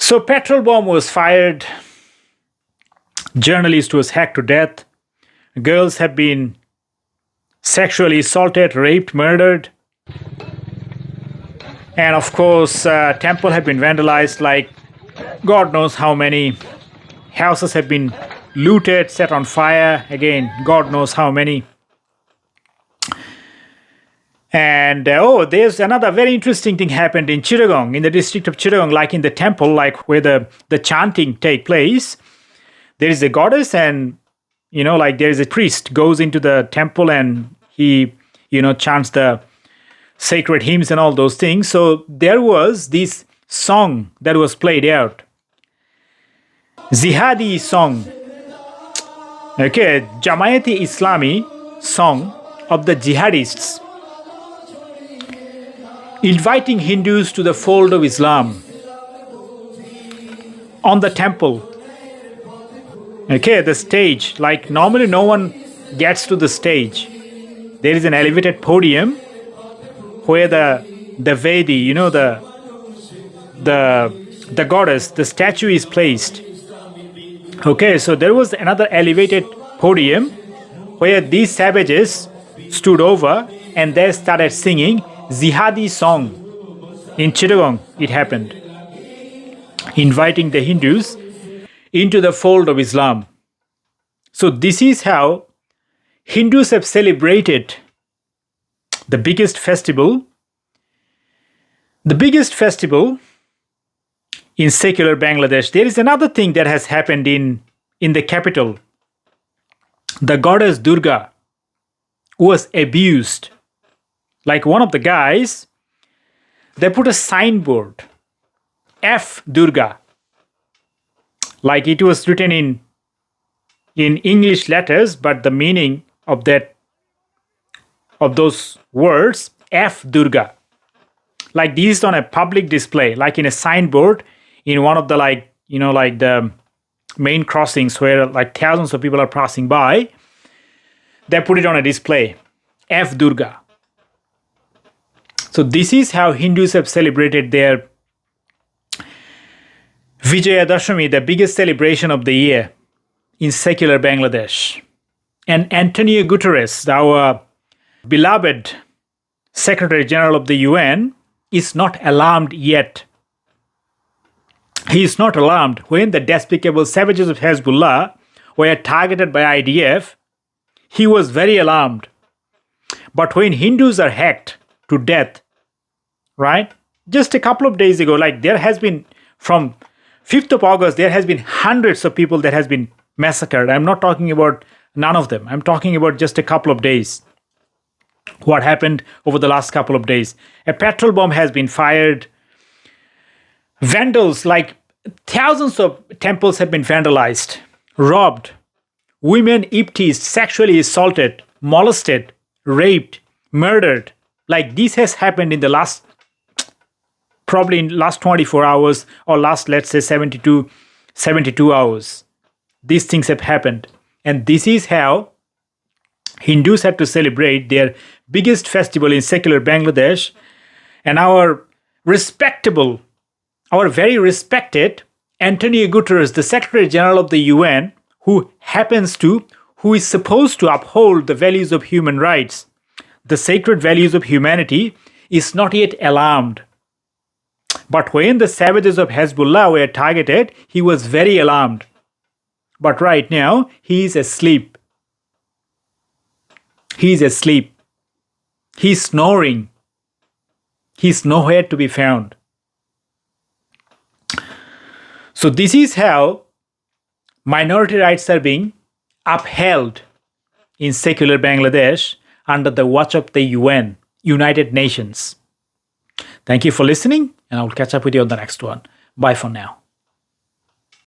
So petrol bomb was fired, journalist was hacked to death, girls have been sexually assaulted, raped, murdered, and of course temple have been vandalized, like God knows how many houses have been looted, set on fire, again God knows how many. And there's another very interesting thing happened in Chittagong, in the district of Chittagong, like in the temple, like where the chanting take place. There is a goddess, and like there is a priest goes into the temple and he chants the sacred hymns and all those things. So there was this song that was played out, jihadi song, okay, Jamayati Islami song of the jihadists, inviting Hindus to the fold of Islam on the temple. Okay, the stage, like normally no one gets to the stage. There is an elevated podium where the Vedi, the goddess, the statue is placed. Okay, so there was another elevated podium where these savages stood over and they started singing jihadi song. In Chittagong it happened, inviting the Hindus into the fold of Islam. So this is how Hindus have celebrated the biggest festival in secular Bangladesh. There is another thing that has happened in the capital. The goddess Durga was abused. Like one of the guys, they put a signboard, F Durga. Like it was written in English letters, but the meaning of those words, F Durga. Like this is on a public display, like in a signboard in one of the the main crossings where like thousands of people are passing by. They put it on a display, F Durga. So this is how Hindus have celebrated their Vijayadashami, the biggest celebration of the year in secular Bangladesh. And Antonio Guterres, our beloved Secretary General of the UN, is not alarmed yet. He is not alarmed when the despicable savages of Hezbollah were targeted by IDF. He was very alarmed. But when Hindus are hacked to death, right? Just a couple of days ago, like there has been, from 5th of August, there has been hundreds of people that has been massacred. I'm not talking about none of them. I'm talking about just a couple of days. What happened over the last couple of days? A petrol bomb has been fired. Vandals, like thousands of temples have been vandalized, robbed. Women teased, sexually assaulted, molested, raped, murdered. Like this has happened in the last 24 hours or last, let's say 72 hours. These things have happened. And this is how Hindus had to celebrate their biggest festival in secular Bangladesh. And our very respected Antonio Guterres, the Secretary General of the UN, who is supposed to uphold the values of human rights, the sacred values of humanity, is not yet alarmed. But when the savages of Hezbollah were targeted, he was very alarmed. But right now, he is asleep. He is asleep. He's snoring. He's nowhere to be found. So this is how minority rights are being upheld in secular Bangladesh under the watch of the UN, United Nations. Thank you for listening, and I will catch up with you on the next one. Bye for now.